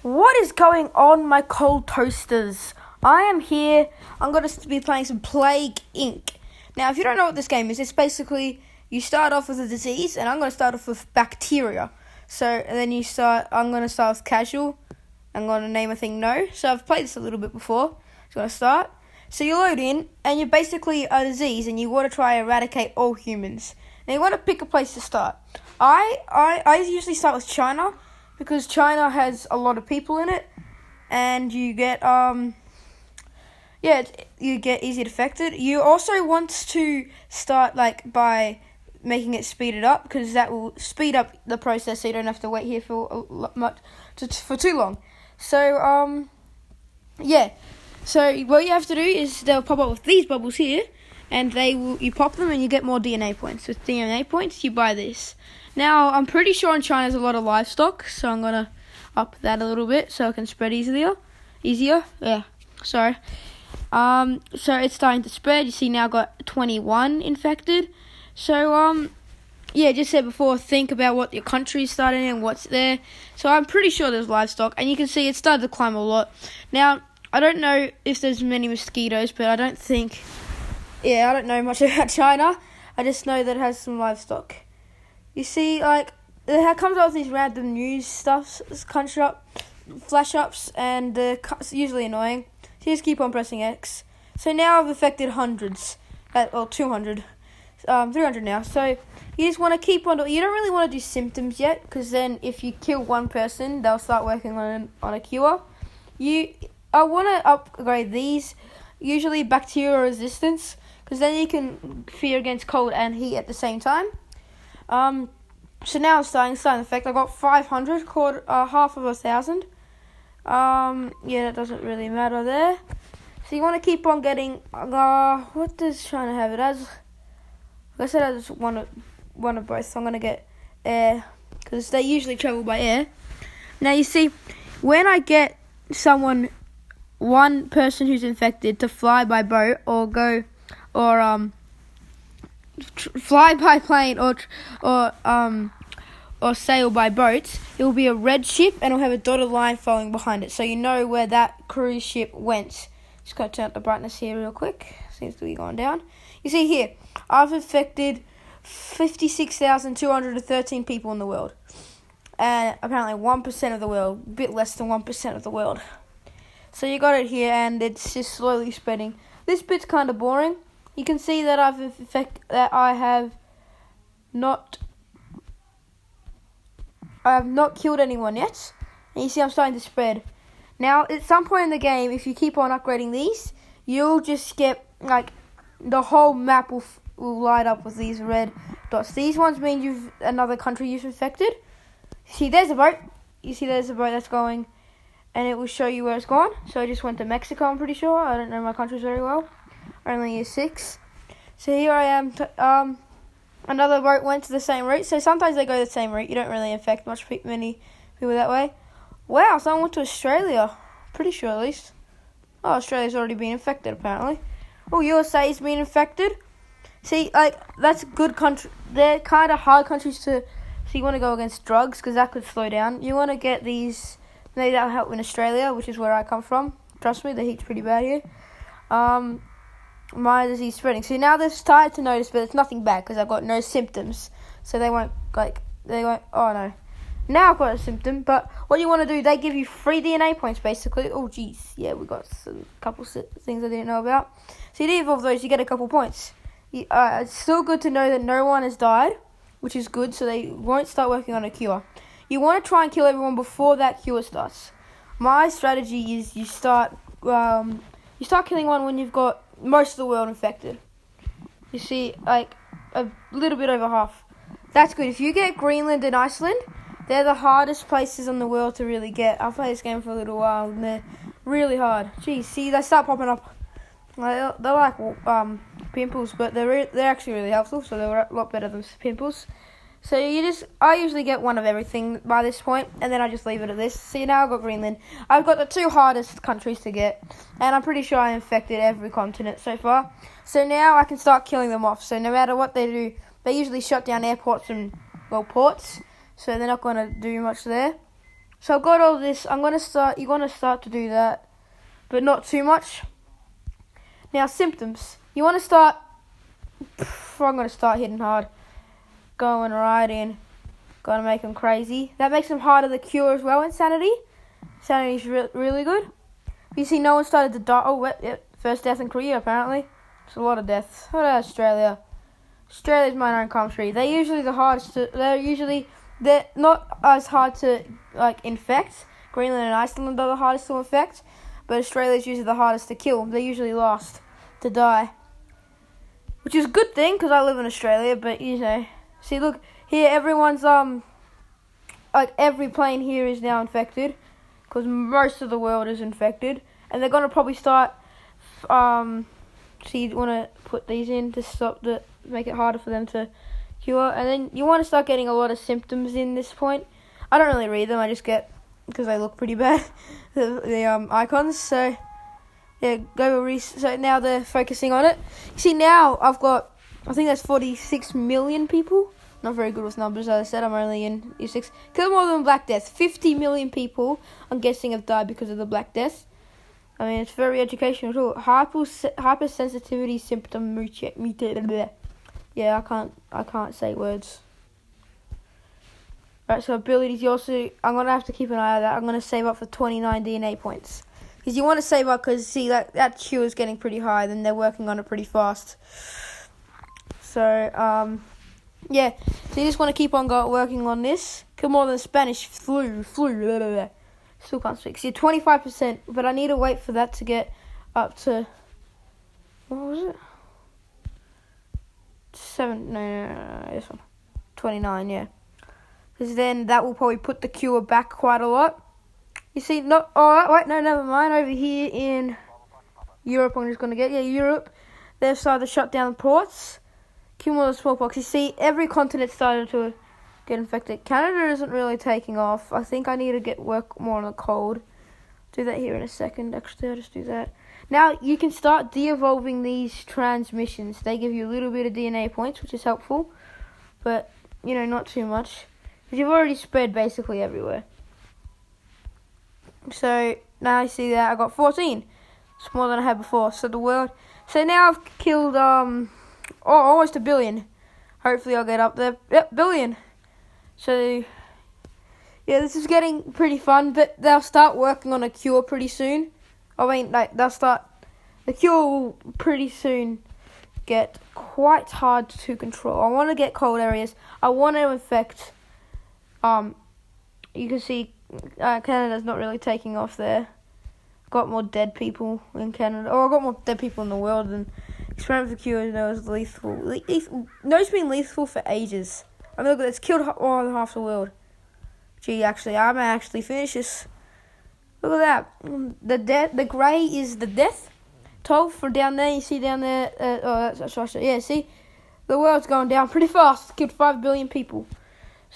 What is going on, my cold toasters? I am here. I'm going to be playing some Plague Inc. Now, if you don't know what this game is, it's basically you start off with a disease, and I'm going to start off with bacteria. I'm going to start with casual. I'm going to name a thing no. So I've played this a little bit before. It's going to start. So you load in, and you're basically a disease, and you want to try to eradicate all humans. Now you want to pick a place to start. I usually start with China, because China has a lot of people in it, and you get you get easily affected. You also want to start by making it speeded up, because that will speed up the process, so you don't have to wait here for too long. So So what you have to do is they'll pop up with these bubbles here, and you pop them and you get more DNA points. With DNA points, you buy this. Now, I'm pretty sure in China there's a lot of livestock, so I'm going to up that a little bit so it can spread easier. Yeah, sorry. So it's starting to spread. You see now I've got 21 infected. So, just said before, think about what your country is starting and what's there. So I'm pretty sure there's livestock, and you can see it started to climb a lot. Now, I don't know if there's many mosquitoes, but I don't know much about China. I just know that it has some livestock. You see, it comes out with these random news stuff, flash ups, and it's usually annoying. So you just keep on pressing X. So now I've affected hundreds, 200, 300 now. So you just want to keep on. You don't really want to do symptoms yet, because then if you kill one person, they'll start working on a cure. I want to upgrade these, usually bacterial resistance, because then you can fear against cold and heat at the same time. So now I'm starting to affect. I got 500, half of 1,000. That doesn't really matter there. So you want to keep on getting. What does China have? It has. Like I said, I just one of both. So I'm gonna get air, because they usually travel by air. Now you see, when I get one person who's infected to fly by boat fly by plane or sail by boat, it will be a red ship, and it'll have a dotted line following behind it, so you know where that cruise ship went. Just gotta turn up the brightness here real quick. Seems to be going down. You see here, I've infected 56,213 people in the world, and apparently 1% of the world, a bit less than 1% of the world. So you got it here, and it's just slowly spreading. This bit's kind of boring. You can see that I have not killed anyone yet. And you see I'm starting to spread. Now, at some point in the game, if you keep on upgrading these, you'll just get, the whole map will light up with these red dots. These ones mean another country you've infected. See, there's a boat. You see there's a boat that's going, and it will show you where it's gone. So I just went to Mexico, I'm pretty sure. I don't know my countries very well. Only year 6. So here I am. Another boat went to the same route. So sometimes they go the same route. You don't really infect many people that way. Wow, someone went to Australia. Pretty sure, at least. Oh, Australia's already been infected, apparently. Oh, USA's been infected. See, that's a good country. They're kind of hard countries to. So you want to go against drugs, because that could slow down. You want to get these. Maybe that'll help in Australia, which is where I come from. Trust me, the heat's pretty bad here. My disease spreading. So now they're starting to notice, but it's nothing bad, because I've got no symptoms. So they won't, oh no. Now I've got a symptom, but what you want to do, they give you free DNA points, basically. Oh, geez. Yeah, we got a couple things I didn't know about. So you do evolve those, you get a couple points. It's still good to know that no one has died, which is good, so they won't start working on a cure. You want to try and kill everyone before that cure starts. My strategy is you start killing one when you've got most of the world infected. You see, a little bit over half. That's good. If you get Greenland and Iceland, they're the hardest places in the world to really get. I've played this game for a little while, and they're really hard. Geez, see, they start popping up. They're like pimples, but they're actually really helpful, so they're a lot better than pimples. So I usually get one of everything by this point, and then I just leave it at this. See, now I've got Greenland. I've got the 2 hardest countries to get, and I'm pretty sure I infected every continent so far. So now I can start killing them off. So no matter what they do, they usually shut down airports and, ports, so they're not going to do much there. So I've got all this. You're going to start to do that, but not too much. Now, symptoms. You want to start... I'm going to start hitting hard. Going right in. Going to make them crazy. That makes them harder to cure as well. Insanity. Insanity's really good. You see, no one started to die. Oh, yep. First death in Korea, apparently. It's a lot of deaths. What about Australia? Australia's my own country. They're usually the hardest they're not as hard to, infect. Greenland and Iceland are the hardest to infect. But Australia's usually the hardest to kill. They're usually last to die. Which is a good thing, because I live in Australia, but, see, look, here, everyone's, every plane here is now infected, because most of the world is infected, and they're going to probably start, so you want to put these in to make it harder for them to cure, and then you want to start getting a lot of symptoms in this point. I don't really read them, I just get, because they look pretty bad, the icons, so... Yeah, so now they're focusing on it. You see, now I've got, I think that's 46 million people. Not very good with numbers, as I said. I'm only in year 6. Kill more than Black Death. 50 million people, I'm guessing, have died because of the Black Death. I mean, it's very educational too. Hypersensitivity symptom mutated. Yeah, I can't say words. Right, so abilities. I'm gonna have to keep an eye on that. I'm gonna save up for 29 DNA points. Because you want to save up, because, see, that queue is getting pretty high, then they're working on it pretty fast. So, yeah. So you just want to keep on working on this. Kill more than Spanish flu, blah, blah, blah. Still can't speak. See, 25%, but I need to wait for that to get up to, what was it? 7, this one. 29, yeah. Because then that will probably put the cure back quite a lot. You see, never mind. Over here in Europe, I'm just going to get, Europe, they've started to shut down ports. Kill more than smallpox. You see, every continent started to get infected. Canada isn't really taking off. I think I need to work more on the cold. Do that here in a second. Actually, I'll just do that. Now, you can start de-evolving these transmissions. They give you a little bit of DNA points, which is helpful. But, not too much. Because you've already spread basically everywhere. So, now I see that I got 14. It's more than I had before. So now I've killed, almost 1 billion. Hopefully I'll get up there. Yep, billion. So, yeah, this is getting pretty fun. But they'll start working on a cure pretty soon. The cure will pretty soon get quite hard to control. I want to get cold areas. I want to infect, you can see, Canada's not really taking off there. Got more dead people in Canada. I've got more dead people in the world than Experiment for Cure is lethal. No, it's been lethal for ages. I mean, look, it's killed more than half the world. Gee, actually, I may actually finish this. Look at that. The grey is the death. 12 for down there. You see down there. That's Russia. Yeah, see? The world's going down pretty fast. Killed 5 billion people.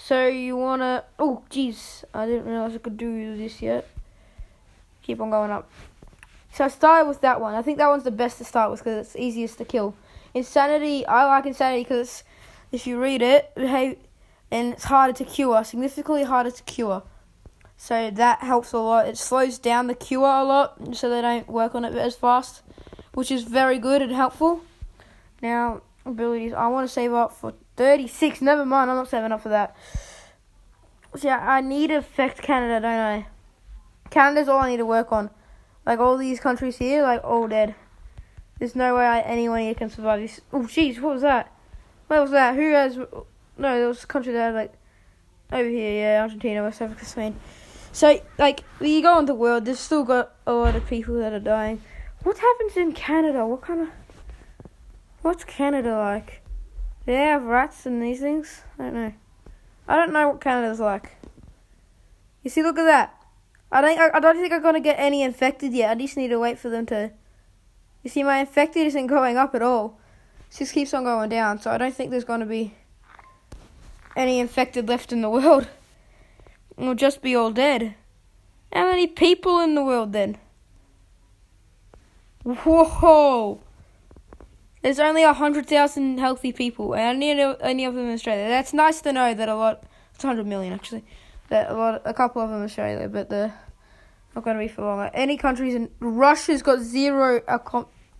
So you want to... Oh, jeez. I didn't realize I could do this yet. Keep on going up. So I started with that one. I think that one's the best to start with because it's easiest to kill. Insanity. I like Insanity because if you read it, and it's harder to cure. Significantly harder to cure. So that helps a lot. It slows down the cure a lot so they don't work on it as fast. Which is very good and helpful. Now, abilities. I want to save up for 36. Never mind, I'm not saving up for that. See, I need to affect Canada, don't I? Canada's all I need to work on. Like, all these countries here, all dead. There's no way anyone here can survive this. Oh, jeez, what was that? Where was that? Who has... No, there was a country that had, over here, yeah, Argentina, West Africa, Spain. So, you go on the world, there's still got a lot of people that are dying. What happens in Canada? What's Canada like? Do they have rats and these things? I don't know. I don't know what Canada's like. You see, look at that. I don't think I'm going to get any infected yet. I just need to wait for them to... You see, my infected isn't going up at all. It just keeps on going down. So I don't think there's going to be any infected left in the world. We'll just be all dead. How many people in the world then? Whoa! There's only 100,000 healthy people, and only of them in Australia. That's nice to know that it's 100 million actually. A couple of them Australia, but they're not going to be for long. Any countries in Russia's got 0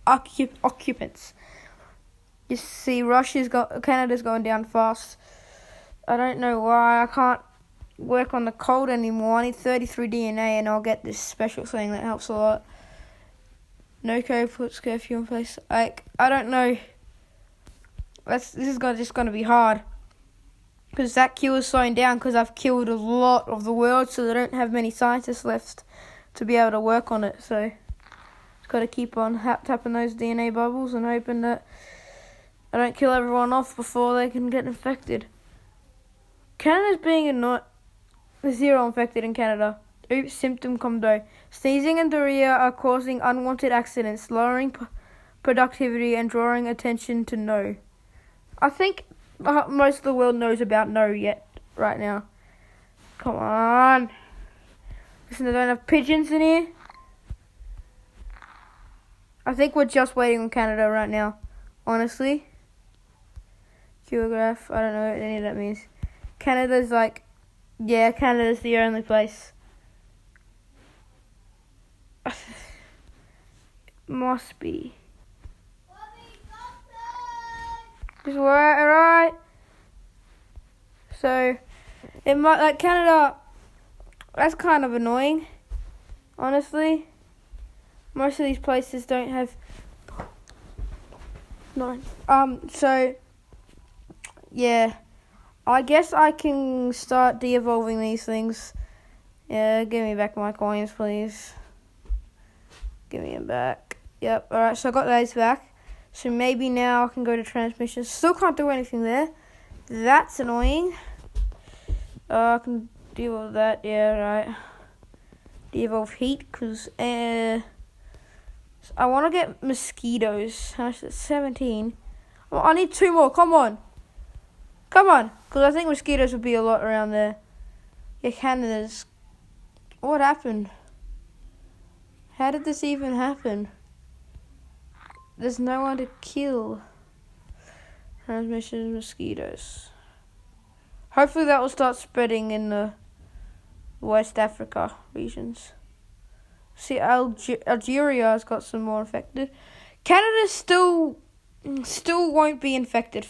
occupants. You see, Canada's going down fast. I don't know why. I can't work on the cold anymore. I need 33 DNA and I'll get this special thing that helps a lot. No code puts curfew in place. I don't know. This is just going to be hard. Because that kill is slowing down because I've killed a lot of the world, so they don't have many scientists left to be able to work on it. So, just got to keep on tapping those DNA bubbles and hoping that I don't kill everyone off before they can get infected. Canada's being not 0 infected in Canada. Oops, symptom combo. Sneezing and diarrhea are causing unwanted accidents, lowering productivity and drawing attention to no. I think most of the world knows about no yet right now. Come on. Listen, I don't have pigeons in here. I think we're just waiting on Canada right now, honestly. Geograph, I don't know what any of that means. Canada's Canada's the only place. Must be. Just alright. So, it might, Canada, that's kind of annoying, honestly. Most of these places don't have, so, yeah, I guess I can start de-evolving these things. Yeah, give me back my coins, please. Give me them back. Yep, alright, so I got those back. So maybe now I can go to transmission. Still can't do anything there. That's annoying. I can deal with that. Yeah, right. De-evolve heat, because I want to get mosquitoes. How much is it? 17. Well, I need 2 more. Come on. Because I think mosquitoes would be a lot around there. Yeah, Canada's. What happened? How did this even happen? There's no one to kill. Transmission mosquitoes. Hopefully that will start spreading in the West Africa regions. See, Algeria has got some more infected. Canada still won't be infected.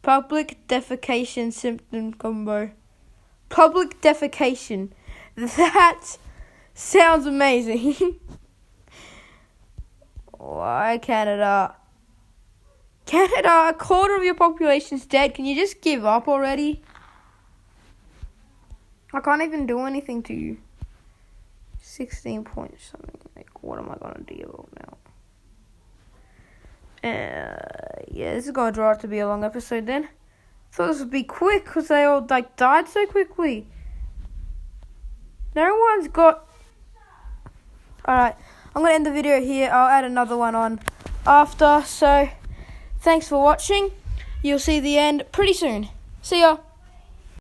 Public defecation symptom combo. Public defecation. That sounds amazing. Why Canada? Canada, a quarter of your population's dead. Can you just give up already? I can't even do anything to you. 16 points. Something what am I gonna do now? Yeah, this is gonna draw out to be a long episode then. Thought this would be quick because they all died so quickly. No one's got. Alright. I'm going to end the video here. I'll add another one on after. So, thanks for watching. You'll see the end pretty soon. See ya.